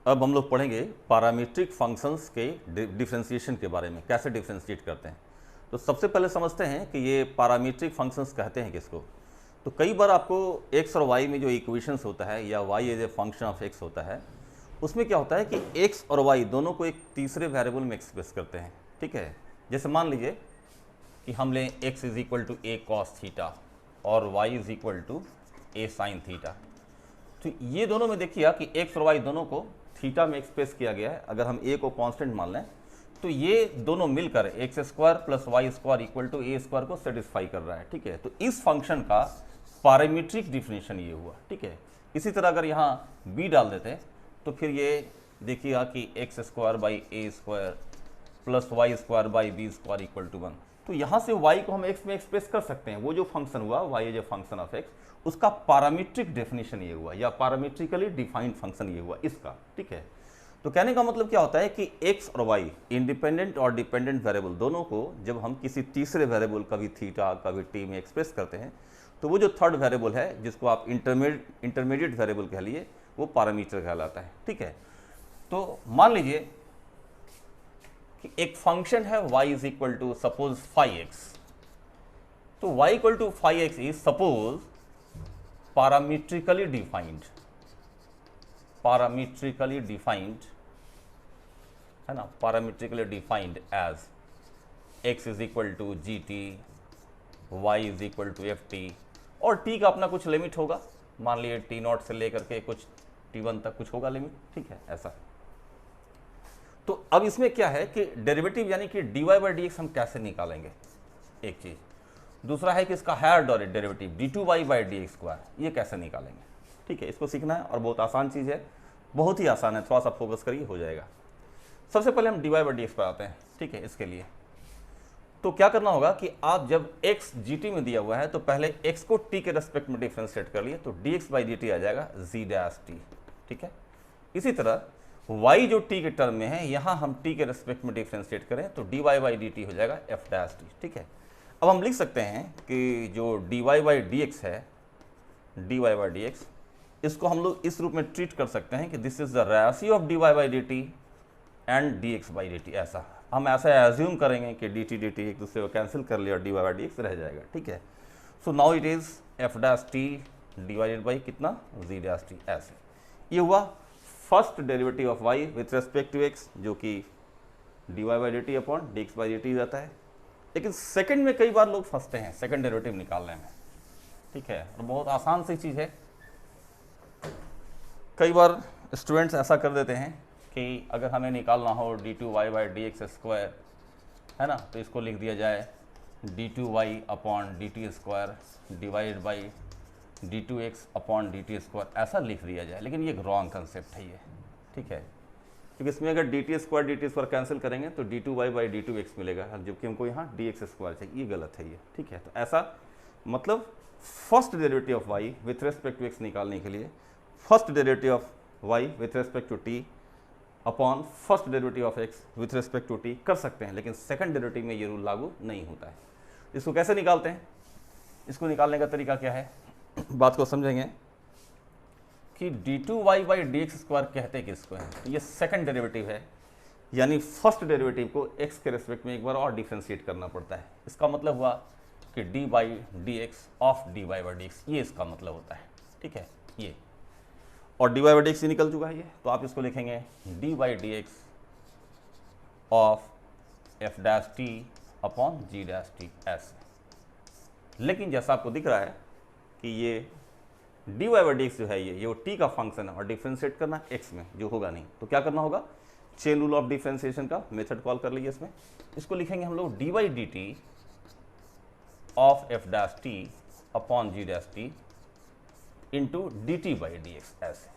अब हम लोग पढ़ेंगे पैरामीट्रिक फंक्शंस के डिफरेंशिएशन के बारे में, कैसे डिफरेंशिएट करते हैं। तो सबसे पहले समझते हैं कि ये पैरामीट्रिक फंक्शंस कहते हैं किसको। तो कई बार आपको x और y में जो इक्वेशंस होता है या y as a function of x होता है, उसमें क्या होता है कि x और y दोनों को एक तीसरे वेरिएबल में एक्सप्रेस करते हैं। ठीक है, जैसे मान लीजिए कि हम लें x is equal to a cos theta और y is equal to a sin theta. तो ये दोनों में देखिए कि x और y दोनों को थीटा में एक्सप्रेस किया गया है। अगर हम a को कांस्टेंट मान लें तो ये दोनों मिलकर x square plus y square equal to a square को सेटिस्फाई कर रहा है। ठीक है, तो इस फंक्शन का पैरामीट्रिक डिफिनेशन ये हुआ। ठीक है, इसी तरह अगर यहाँ b डाल देते हैं तो फिर ये देखिएगा कि x square by a square plus y square by b square equal to 1। तो यहाँ से y को हम x में एक्सप्रेस कर सकते हैं। वो जो फंक्शन हुआ y as a function of x, उसका पैरामीट्रिक डेफिनेशन ये हुआ या पैरामीट्रिकली डिफाइंड फंक्शन ये हुआ इसका। ठीक है, तो कहने का मतलब क्या होता है कि x और y इंडिपेंडेंट और डिपेंडेंट वेरिएबल दोनों को जब हम किसी तीसरे वेरिएबल कभी थीटा कभी t में एक्सप्रेस करते हैं तो वो जो थर्ड वेरिएबल है जिसको आप इंटरमीडिएट वेरिएबल कह लिए, वो पैरामीटर कहलाता है। ठीक है, तो मान लीजिए कि एक फंक्शन है y is equal to suppose 5x। तो y equal to 5x is suppose parametrically defined है ना, parametrically defined as x is equal to gt, y is equal to ft और t का अपना कुछ लिमिट होगा। मान लिए t0 से लेकर के कुछ t1 तक कुछ होगा लिमिट। ठीक है, ऐसा। तो अब इसमें क्या है कि डेरिवेटिव यानी कि dy बाई dx हम कैसे निकालेंगे, एक चीज। दूसरा है कि इसका higher derivative d2y by dx square, ये कैसे निकालेंगे। ठीक है, इसको सीखना है और बहुत आसान चीज़ है, बहुत ही आसान है, थोड़ा सा फोकस करिए हो जाएगा। सबसे पहले हम dy बाई dx पर आते हैं। ठीक है, इसके लिए तो क्या करना होगा कि आप जब x gt में दिया हुआ है तो पहले x को t के रेस्पेक्ट में डिफ्रेंशिएट कर लिए तो dx बाई dt आ जाएगा z डैश t। ठीक है, इसी तरह y जो t के टर्म में है यहाँ हम t के रेस्पेक्ट में डिफ्रेंशिएट करें तो dy बाई dt हो जाएगा f डैश t। ठीक है, अब हम लिख सकते हैं कि जो dy बाई dx है, dy बाई dx, इसको हम लोग इस रूप में ट्रीट कर सकते हैं कि this is the ratio of dy by dt and dx by dt। ऐसा हम ऐसा एज्यूम करेंगे कि dt एक दूसरे को कैंसिल कर लिया और dy बाई dx रह जाएगा। ठीक है, so now it is f dash t divided by कितना, z डैश t। ऐसे ये हुआ first derivative of y with respect to x, जो कि dy by dt upon dx by dt जाता है। लेकिन सेकंड में कई बार लोग फंसते हैं सेकंड डेरिवेटिव निकालने में। ठीक है, और बहुत आसान सी चीज़ है। कई बार स्टूडेंट्स ऐसा कर देते हैं कि अगर हमें निकालना हो d2y बाई dx स्क्वायर, है ना, तो इसको लिख दिया जाए d2y upon dt square divided by d2x upon dt square, ऐसा लिख दिया जाए। लेकिन ये रॉन्ग कंसेप्ट है ये। ठीक है, क्योंकि इसमें अगर dt स्क्वायर कैंसिल करेंगे तो d2y बाई d2x मिलेगा, जबकि हमको यहाँ dx स्क्वायर चाहिए। ये गलत है ये। ठीक है, तो ऐसा मतलब first derivative of y with respect to x निकालने के लिए first derivative of y with respect to t upon first derivative of x with respect to t कर सकते हैं, लेकिन सेकंड डेरिवेटिव में ये रूल लागू नहीं होता है। इसको कैसे निकालते हैं, इसको निकालने का तरीका क्या है, बात को समझेंगे कि d2y बाई dx स्क्वायर कहते किसको है। तो ये सेकंड डेरिवेटिव है, यानी फर्स्ट डेरिवेटिव को x के रेस्पेक्ट में एक बार और डिफ्रेंशिएट करना पड़ता है। इसका मतलब हुआ कि d by dx of dy by dx, ये इसका मतलब होता है। ठीक है, ये और dy बाई dx ही निकल चुका है ये, तो आप इसको लिखेंगे d by dx of f dash t upon g dash t ऐसे। लेकिन जैसा आपको दिख रहा है कि ये dy बाई dx जो है ये t का फंक्शन है और डिफ्रेंशिएट करना x में, जो होगा नहीं। तो क्या करना होगा, चेन रूल ऑफ डिफ्रेंशिएशन का मेथड कॉल कर लीजिए इसमें। इसको लिखेंगे हम लोग dy by dt of f dash t upon g dash t into dt by dx ऐसे।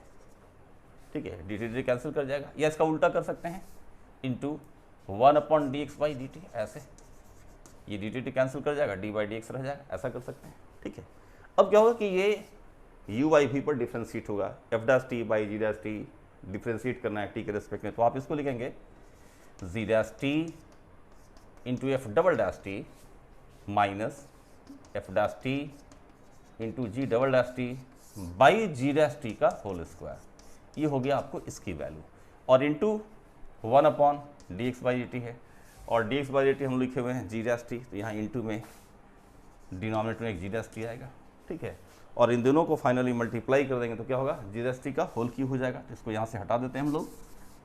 ठीक है, dt कैंसिल कर जाएगा, या इसका उल्टा कर सकते हैं into 1 upon dx by dt ऐसे। ये dt कैंसिल कर जाएगा, d बाई dx रह जाएगा, ऐसा कर सकते हैं। ठीक है, अब क्या होगा कि ये u बाई v पर डिफ्रेंशिएट होगा, f dash t by g dash t differentiate करना है t के रेस्पेक्ट में, तो आप इसको लिखेंगे z dash t into f double dash t minus f dash t into g double dash t by g dash t का whole square. ये हो गया आपको इसकी वैल्यू। और into 1 upon d x by d T है, और d x by d T हम लिखे हुए हैं जी डैश टी, तो यहाँ इंटू में डिनोमिनेटर में एक जी डैश टी आएगा, ठीक है। और इन दोनों को फाइनली मल्टीप्लाई कर देंगे तो क्या होगा, जी डैश टी का होल क्यूब हो जाएगा। तो इसको यहाँ से हटा देते हैं हम लोग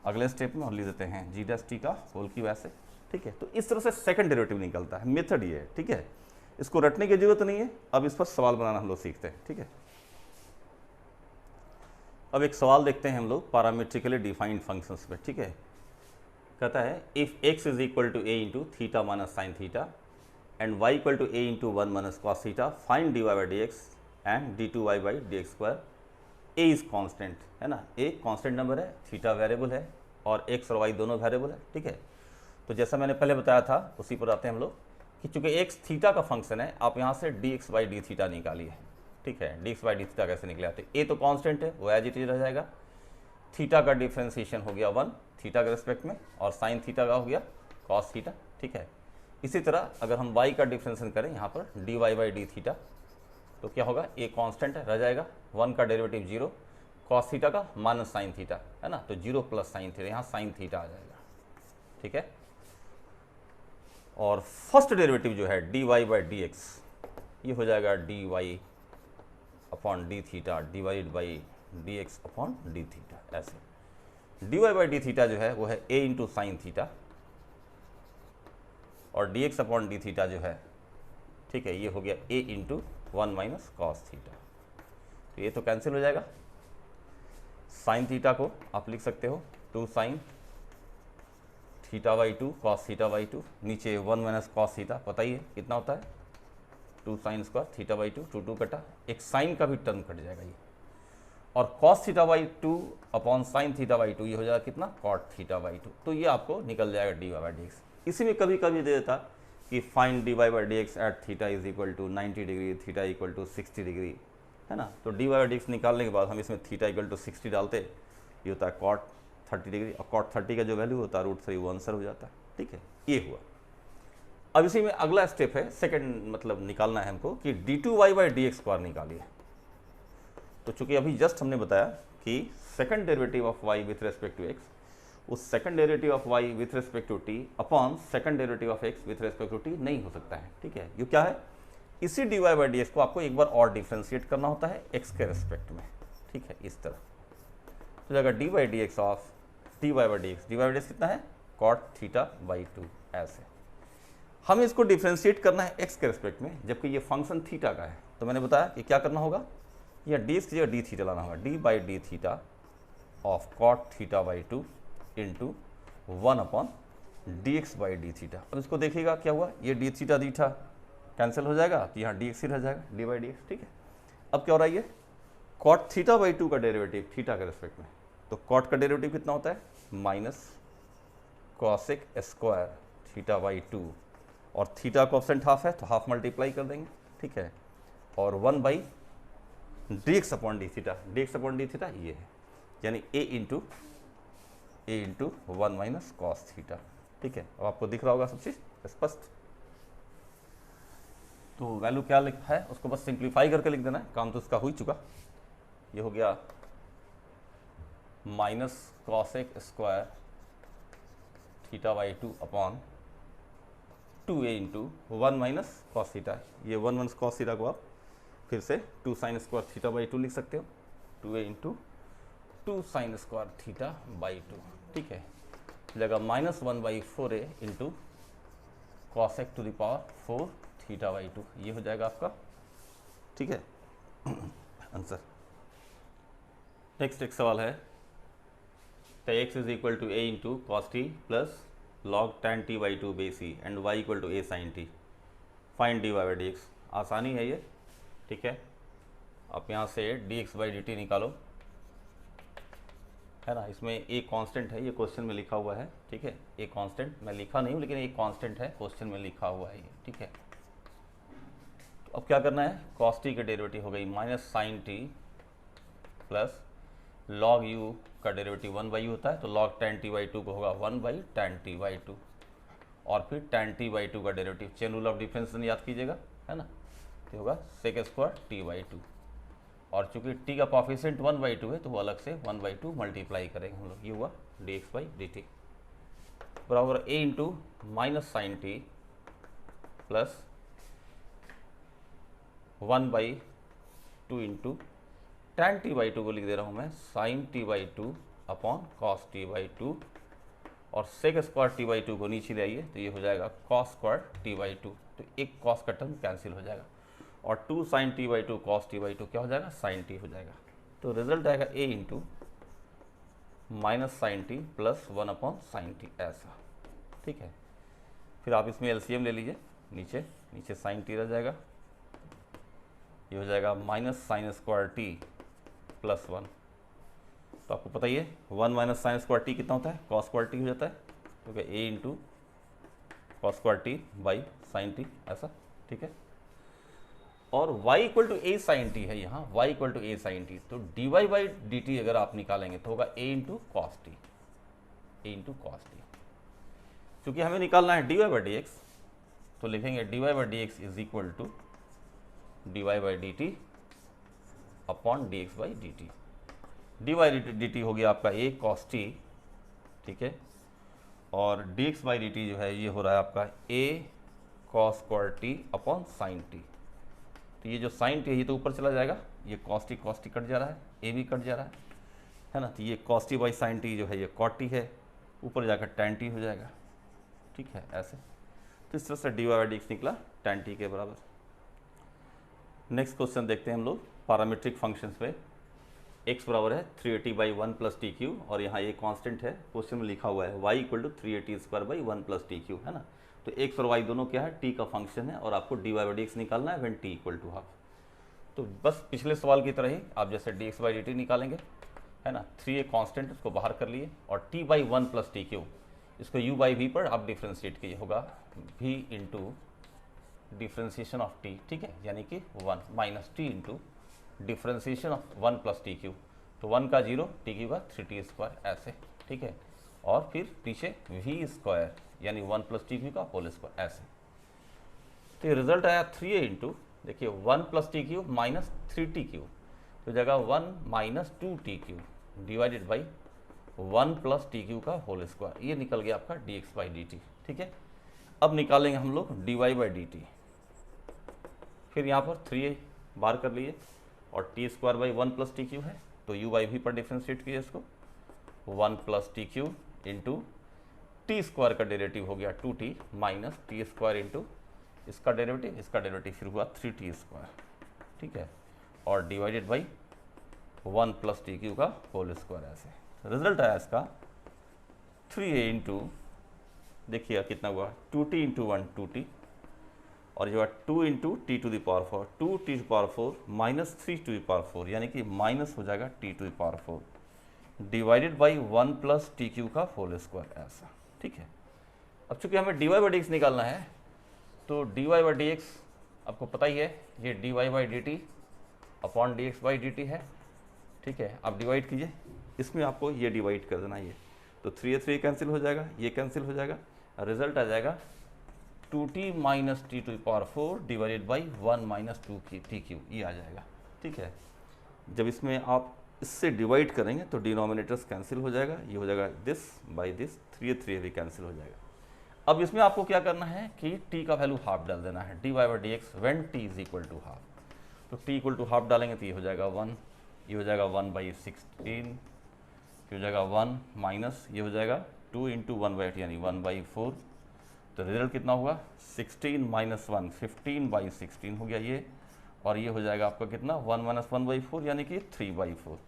अगले स्टेप में और लिख देते हैं जी डैश टी का होल क्यूब ऐसे, ठीक है। तो इस तरह से सेकंड डेरिवेटिव निकलता है, मेथड ये है, ठीक है। इसको रटने की जरूरत नहीं है, अब इस पर सवाल बनाना हम लोग सीखते हैं, ठीक है। अब एक सवाल देखते हैं हम लोग पैरामीट्रिकली डिफाइंड फंक्शंस पे, ठीक है। कहता है if x is equal to a into theta minus sine theta and y equal to a into 1 minus cos theta, find dy by d x and d2y by d x square. A is constant है ना, a constant number है, theta variable है और x और y दोनों variable है, ठीक है। तो जैसा मैंने पहले बताया था उसी पर आते हैं हम लोग कि चूंकि x थीटा का फंक्शन है, आप यहाँ से dx बाई डी थीटा निकालिए, ठीक है। dx बाई डी थीटा कैसे निकले आते, ए तो कांस्टेंट है वो एज इट इज रह जाएगा, थीटा का डिफ्रेंसिएशन हो गया 1 थीटा के रिस्पेक्ट में, और साइन थीटा का हो गया कॉस थीटा, ठीक है। इसी तरह अगर हम y का डिफ्रेंसिएशन करें यहाँ पर dy बाई डी थीटा, तो क्या होगा, ए कांस्टेंट है रह जाएगा, 1 का डेरिवेटिव 0, कॉस थीटा का माइनस साइन थीटा है ना, तो 0 प्लस साइन थीटा, यहाँ साइन थीटा आ जाएगा, ठीक है। और फर्स्ट डेरिवेटिव जो है dy बाई डी एक्स, ये हो जाएगा dy upon D theta divide by d x upon D theta ऐसे। dy बाई डी थीटा जो है वो है a इंटू साइन थीटा, और d x upon D theta जो है, ठीक है, ये हो गया a into 1 minus cos theta. तो ये तो कैंसिल हो जाएगा, साइन थीटा को आप लिख सकते हो 2 sine theta by 2 cos theta by 2, नीचे 1 माइनस कॉस थीटा, पता ही है कितना होता है 2 साइन स्क्वायर थीटा बाई 2, 2 2 कटा, एक साइन का भी टर्म कट जाएगा ये, और cos theta by 2 upon sine theta by 2, ये हो जाएगा कितना कॉट थीटा बाई 2। तो ये आपको निकल जाएगा d y by d x. इसी में कभी कभी दे देता कि find d y by d x at theta is equal to 90 degree, theta equal to 60 degree, है ना। तो d y by d x निकालने के बाद हम इसमें थीटा इक्वल टू 60 डालते, ये होता है कॉट 30 डिग्री, और कॉट 30 का जो वैल्यू होता है √3 वो आंसर हो जाता है, ठीक है। ये हुआ। अब इसी में अगला स्टेप है सेकंड, मतलब निकालना है हमको कि d2y by d x square निकालिए। तो चूंकि अभी जस्ट हमने बताया कि second derivative of y with respect to x, उस second derivative of y with respect to t upon second derivative of x with respect to t नहीं हो सकता है, ठीक है। ये क्या है, इसी dy बाई डी एक्स को आपको एक बार और डिफ्रेंशिएट करना होता है x के रेस्पेक्ट में, ठीक है, इस तरह। तो जाएगा D by d x of dy by d x, D by d x कितना है कॉट थीटा बाई 2 ऐसे। हमें इसको डिफ्रेंशिएट करना है x के रेस्पेक्ट में, जबकि ये फंक्शन थीटा का है। तो मैंने बताया कि क्या करना होगा, या डी एक्स की जगह डी थीटा लाना होगा, d by d theta of cot theta by 2 into 1 upon d x by d theta. अब इसको देखिएगा क्या हुआ, ये डी थीटा थीटा कैंसिल हो जाएगा, तो यहाँ डी एक्स ही रह जाएगा, डी बाई डी एक्स, ठीक है। अब क्या हो रहा है, ये कॉट थीटा बाई 2 का डेरिवेटिव थीटा के रेस्पेक्ट में, तो कॉट का डेरिवेटिव कितना होता है minus cosec square theta by 2, और थीटा कोएफिशिएंट हाफ है तो हाफ मल्टीप्लाई कर देंगे, ठीक है, और 1 by d x upon D theta, D x upon D theta ये है, यानी ए इंटू 1 माइनस कॉस थीटा, ठीक है। अब आपको दिख रहा होगा सब चीज़ स्पष्ट। तो वैल्यू क्या लिखा है उसको बस सिंप्लीफाई करके लिख देना है, काम तो इसका हो ही चुका। ये हो गया minus cosec square theta by 2 upon 2a into 1 minus cos theta, ये 1 माइनस कॉस थीटा को आप फिर से 2 साइन स्क्वायर थीटा बाई 2 लिख सकते हो, 2a into 2 sine square theta by 2, ठीक है। जगह -1 by 4a into cosec to the power 4 theta by 2, ये हो जाएगा आपका, ठीक है, आंसर। नेक्स्ट एक सवाल है, तो x is equal to a into cos t plus log tan t by 2 base e and y equal to a sin t, find dy by d x. आसानी है ये, ठीक है। आप यहाँ से dx बाई डी टी निकालो, है ना। इसमें a कांस्टेंट है, ये क्वेश्चन में लिखा हुआ है, ठीक है। a कांस्टेंट मैं लिखा नहीं हूँ, लेकिन एक कांस्टेंट है, क्वेश्चन में लिखा हुआ है ये, ठीक है। तो अब क्या करना है, cos t के डेरिवेटिव हो गई minus sine t plus log u का डेरिवेटिव 1 बाई होता है, तो log tan t बाई 2 को होगा 1 बाई tan t बाई 2, और फिर tan t बाई 2 का derivative chain rule of difference याद कीजिएगा, है ना, तो होगा सेक स्क्वायर t बाई 2। और चूंकि टी का कॉफिशिएंट 1/2 है तो वो अलग से 1/2 मल्टीप्लाई करेंगे हम लोग। ये हुआ dx/dt बराबर a into minus sine t plus 1/2 into tan t/2 को लिख दे रहा हूँ मैं sin t/2 upon cos t/2 और sec स्क्वायर t/2 को नीचे ले आइए तो ये हो जाएगा cos स्क्वायर t/2, तो एक cos का टर्म कैंसिल हो जाएगा और 2 sin t/2 cos t/2 क्या हो जाएगा sin t हो जाएगा। तो रिजल्ट आएगा a into minus sine t plus 1 upon sine t ऐसा, ठीक है। फिर आप इसमें एलसीएम ले लीजिए, नीचे नीचे साइन टी रह जाएगा, ये हो जाएगा minus sine square T plus 1। तो आपको पता ही है 1 माइनस साइन स्क्वायर टी कितना होता है, कॉस स्क्वायर टी हो जाता है, क्योंकि a into cos square t by sine t ऐसा, ठीक है। और y equal to a sine t है यहाँ, y equal to a sine t, तो dy बाई डी टी अगर आप निकालेंगे तो होगा a into cos t, a into cos t. चूँकि हमें निकालना है dy बाई डी एक्स तो लिखेंगे dy by d x is equal to dy by d t upon d x by d t. D by d t हो गया आपका a cos t, ठीक है, और d x by d t जो है ये हो रहा है आपका a cos square t upon sine t. तो ये जो साइन टी है ये तो ऊपर चला जाएगा, ये कॉस टी कट जा रहा है, ए भी कट जा रहा है ना, तो ये cos T by sine T जो है ये कॉट टी है, ऊपर जाकर टैन टी हो जाएगा, ठीक है ऐसे। तो इस तरह से d y by d x निकला टैन टी के बराबर। नेक्स्ट क्वेश्चन देखते हैं हम लोग पैरामीट्रिक फंक्शंस पे। x बराबर है 380/1 प्लस टी क्यू और यहाँ ये कांस्टेंट है, क्वेश्चन में लिखा हुआ है y इक्वल टू 380² 1 प्लस टी क्यू, है ना। तो x और y दोनों क्या है, t का फंक्शन है और आपको dy बाई डी एक्स निकालना है when t equal to half. तो बस पिछले सवाल की तरह ही आप जैसे dx बाई डी टी निकालेंगे, है ना, 3 एक कांस्टेंट उसको बाहर कर लिए और t/1 प्लस टी क्यू इसको u बाई वी पर आप डिफ्रेंशिएट कीजिए, होगा v into differentiation of t, ठीक है, यानी कि 1 minus T into differentiation of 1 प्लस टी क्यू, तो 1 का 0 टी क्यू का 3t² ऐसे, ठीक है, और फिर पीछे v स्क्वायर यानी 1 प्लस टी क्यू का होल स्क्वायर ऐसे। तो रिजल्ट आया 3a इंटू देखिए 1 प्लस t Q minus 3t Q, तो जगह 1 minus 2t Q divided by 1 प्लस टी क्यू का होल स्क्वायर, ये निकल गया आपका dx बाई डी टी, ठीक है। अब निकालेंगे हम लोग dy बाई डी टी, फिर यहाँ पर 3a बाहर कर लिए और t² बाई 1 प्लस टी क्यू है तो u बाई वी पर डिफ्रेंशिएट कीजिए इसको, 1 प्लस टी क्यू इंटू t² का डेरिवेटिव हो गया 2t माइनस t² इंटू इसका डेरिवेटिव फिर हुआ 3t², ठीक है, और डिवाइडेड बाई 1 प्लस टी क्यू का होल स्क्वायर ऐसे। रिजल्ट आया इसका 3a इंटू देखिए कितना हुआ 2t इंटू 1 2t और जो है 2 इंटू t to the power 4 2 t to power 4 माइनस 3 टू द पावर 4 यानी कि माइनस हो जाएगा t to the power 4 divided by 1 प्लस टी क्यू का होल स्क्वायर ऐसा, ठीक है। अब चूंकि हमें d y by d x निकालना है तो d y by d x आपको पता ही है ये d y by d t upon d x by d T है, ठीक है। आप डिवाइड कीजिए, इसमें आपको ये डिवाइड कर देना, ये तो 3 कैंसिल हो जाएगा, ये कैंसिल हो जाएगा, रिजल्ट आ जाएगा 2t minus t to power 4 divided by 1 minus 2 t cube, ये आ जाएगा, ठीक है। जब इसमें आप इससे डिवाइड करेंगे तो डिनोमिनेटर्स कैंसिल हो जाएगा, ये हो जाएगा दिस बाई दिस, 3 भी कैंसिल हो जाएगा। अब इसमें आपको क्या करना है कि t का वैल्यू हाफ डाल देना है, dy by d x when t is equal to half, तो t इक्वल टू हाफ डालेंगे तो ये हो जाएगा 1, ये हो जाएगा 1/16, ये हो जाएगा 1 माइनस ये हो जाएगा 2 इंटू 1/8 यानी 1/4, तो रिजल्ट कितना हुआ 16 माइनस 1 15/16 हो गया ये, और ये हो जाएगा आपका कितना 1 माइनस 1/4 यानी कि 3/4,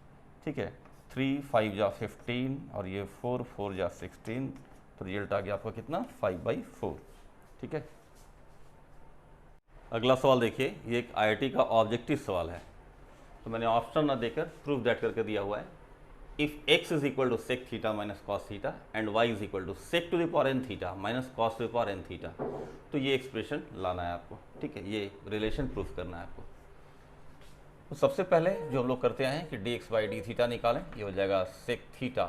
ठीक है। 3 5 जा 15 और ये 4 4 जा 16, तो रिजल्ट आ गया आपका कितना 5/4, ठीक है। अगला सवाल देखिए, ये एक आईआईटी का ऑब्जेक्टिव सवाल है, तो मैंने ऑप्शन ना देकर प्रूफ दैट करके दिया हुआ है। If x is equal to sec theta minus cos theta and y is equal to sec to the power n theta minus cos to the power n theta, तो ये expression लाना है आपको, ठीक है, ये रिलेशन प्रूफ करना है आपको। तो सबसे पहले जो हम लोग करते हैं कि dx बाई डी थीटा निकालें, ये हो जाएगा सेक थीटा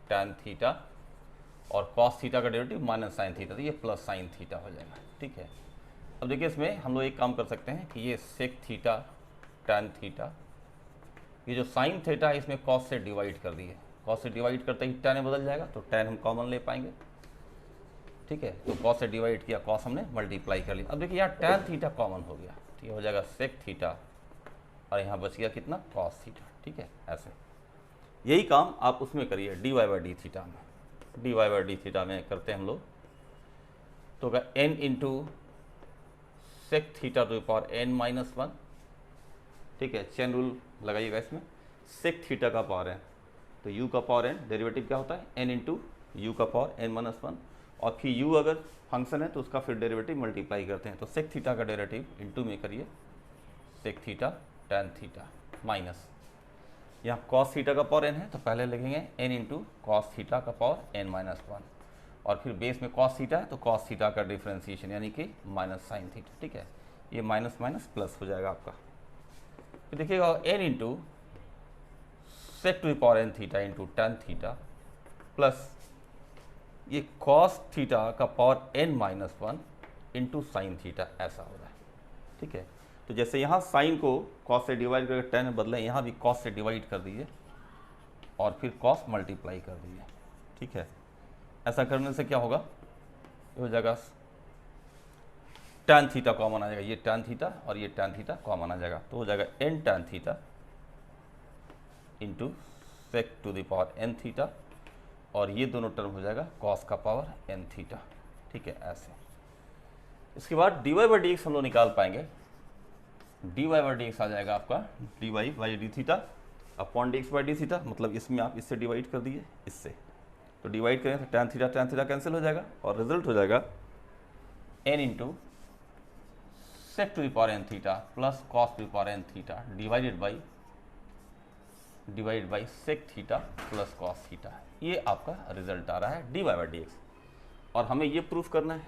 टैन थीटा और कॉस थीटा का डेरिवेटिव माइनस साइन थीटा, तो ये प्लस साइन थीटा हो जाएगा, ठीक है। अब देखिए इसमें हम लोग एक काम कर सकते हैं कि ये सेक थीटा टैन थीटा ये जो साइन थीटा है इसमें कॉस से डिवाइड कर दिए, कॉस से डिवाइड करते ही tan में बदल जाएगा, तो tan हम कॉमन ले पाएंगे, ठीक है। तो कॉस से डिवाइड किया, कॉस हमने मल्टीप्लाई कर लिया। अब देखिए यहाँ tan थीटा कॉमन हो गया, तो ये हो जाएगा सेक थीटा, और यहाँ बच गया कितना, कॉस थीटा, ठीक है। ऐसे यही काम आप उसमें करिए dy बाई डी थीटा में, dy बाई डी थीटा में करते हैं हम लोग, तो होगा n into sec theta to the power n minus 1, ठीक है। चेन रूल लगाइएगा इसमें, सेक थीटा का पावर है तो u का पावर n, डेरिवेटिव क्या होता है n इंटू यू का पावर n माइनस 1, और फिर u अगर फंक्शन है तो उसका फिर डेरिवेटिव मल्टीप्लाई करते हैं, तो सेक थीटा का डेरिवेटिव इंटू में करिए sec theta tan theta minus, यहाँ कॉस थीटा का पावर n है तो पहले लिखेंगे n इंटू कॉस थीटा का पावर n माइनस 1, और फिर बेस में कॉस थीटा है तो कॉस थीटा का डिफ्रेंसिएशन यानी कि माइनस साइन थीटा, ठीक है। ये माइनस माइनस प्लस हो जाएगा आपका, तो देखिएगा n into sec to the power n theta into tan theta plus ये कॉस थीटा का power n minus 1 into sine theta, ऐसा हो रहा है, ठीक है। तो जैसे यहाँ साइन को कॉस से डिवाइड करके टैन में बदलें, यहाँ भी कॉस से डिवाइड कर दीजिए और फिर कॉस मल्टीप्लाई कर दीजिए, ठीक है। ऐसा करने से क्या होगा, ये हो जाएगा टैन थीटा कॉमन आ जाएगा, ये टैन थीटा और ये टैन थीटा कॉमन आ जाएगा, तो हो जाएगा n tan theta into sec to the power n theta, और ये दोनों टर्म हो जाएगा कॉस का पावर n थीटा, ठीक है। ऐसे इसके बाद dy बाई डी एक्स हम लोग निकाल पाएंगे, dy बाई डी एक्स आ जाएगा आपका dy by d theta upon d x by d theta, मतलब इसमें आप इससे डिवाइड कर दिए इससे, तो डिवाइड करें तो टैन थीटा कैंसिल हो जाएगा, और रिजल्ट हो जाएगा n into sec to the power n theta plus cos to the power n theta divided by sec theta plus cos theta, ये आपका रिजल्ट आ रहा है dy बाई डी एक्स, और हमें ये प्रूफ करना है,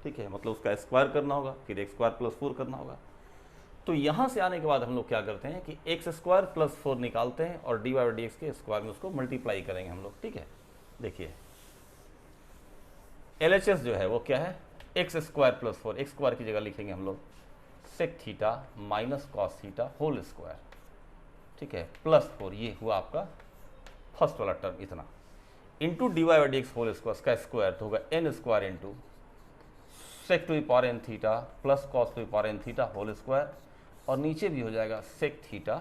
ठीक है, मतलब उसका स्क्वायर करना होगा, फिर एक्स स्क्वायर प्लस 4 करना होगा। तो यहाँ से आने के बाद हम लोग क्या करते हैं कि एक्स स्क्वायर प्लस 4 निकालते हैं और dy बाई डी एक्स के स्क्वायर में उसको मल्टीप्लाई करेंगे हम लोग, ठीक है। देखिए LHS जो है वो क्या है, x square plus 4, x square की जगह लिखेंगे हम लोग sec theta minus cos theta whole square, ठीक है, प्लस 4, ये हुआ आपका फर्स्ट वाला टर्म इतना, into dy by d x whole square का स्क्वायर, तो होगा n square into sec to the power n theta plus cos to the power n theta whole square, और नीचे भी हो जाएगा sec theta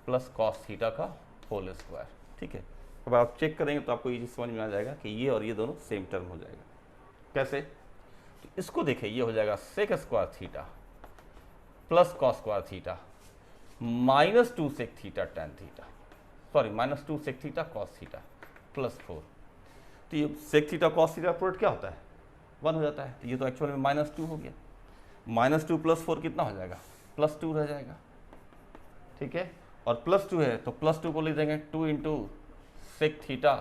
plus cos theta का whole square, ठीक है। अब आप चेक करेंगे तो आपको ये समझ में आ जाएगा कि ये और ये दोनों सेम टर्म हो जाएगा। कैसे, तो इसको देखिए, ये हो जाएगा sec square theta plus cos square theta minus 2 sec theta tan theta, sorry minus 2 sec theta cos theta plus 4, तो ये sec theta cos theta product क्या होता है, 1 हो जाता है, तो ये तो एक्चुअल में माइनस 2 हो गया, माइनस 2 प्लस 4 कितना हो जाएगा, प्लस 2 रह जाएगा, ठीक है। और प्लस 2 है तो प्लस 2 को लिख देंगे 2 into sec theta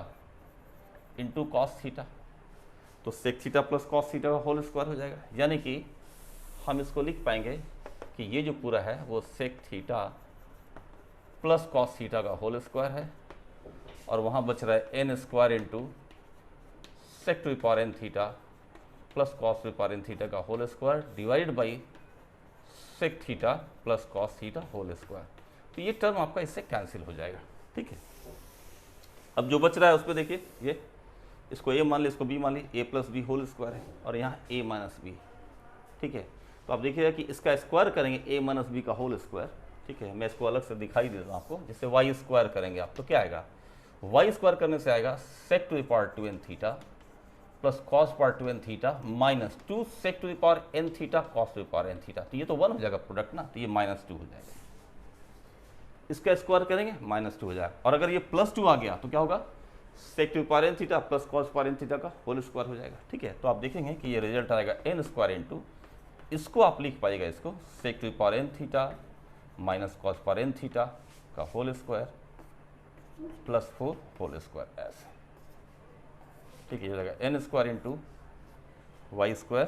into cos theta, तो sec theta plus cos theta का होल स्क्वायर हो जाएगा, यानी कि हम इसको लिख पाएंगे कि ये जो पूरा है वो sec theta plus cos theta का होल स्क्वायर है, और वहाँ बच रहा है n square into sec to the power n theta plus cos to the power n theta का whole square divide by sec theta plus cos theta whole square, तो ये टर्म आपका इससे कैंसिल हो जाएगा, ठीक है। अब जो बच रहा है उस पर देखिए, ये इसको a मान ली, इसको b मान ली, a plus B whole square है, और यहाँ a माइनस बी, ठीक है। तो आप देखिएगा कि इसका स्क्वायर करेंगे a माइनस बी का होल स्क्वायर, ठीक है। मैं इसको अलग से दिखाई देता हूँ आपको, जिससे y स्क्वायर करेंगे आप तो क्या आएगा, y स्क्वायर करने से आएगा sec to the power 2n theta plus cos power 2n theta minus 2 sec to the power n theta cos to the power n theta, तो ये तो 1 हो जाएगा प्रोडक्ट ना, तो ये माइनस 2 हो जाएगा, इसका स्क्वायर करेंगे माइनस 2 हो जाएगा, और अगर ये प्लस 2 आ गया तो क्या होगा, sec to the power n theta plus cos power n theta का होल स्क्वायर हो जाएगा, ठीक है। तो आप देखेंगे कि ये रिजल्ट आएगा n स्क्वायर इंटू, इसको आप लिख पाइएगा, इसको sec to the power n theta minus cos power n theta का whole square plus 4 whole square, ऐसे, ठीक है। ये हो जाएगा n square into y square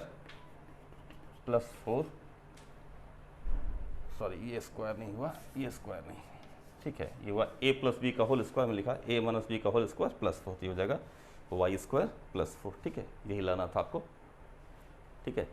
plus 4, sorry ये स्क्वायर नहीं हुआ, ये स्क्वायर नहीं, ठीक है, ये हुआ a प्लस बी का होल स्क्वायर में लिखा a माइनस बी का होल स्क्वायर प्लस 4, ये हो जाएगा वाई स्क्वायर प्लस 4, ठीक है, यही लाना था आपको, ठीक है।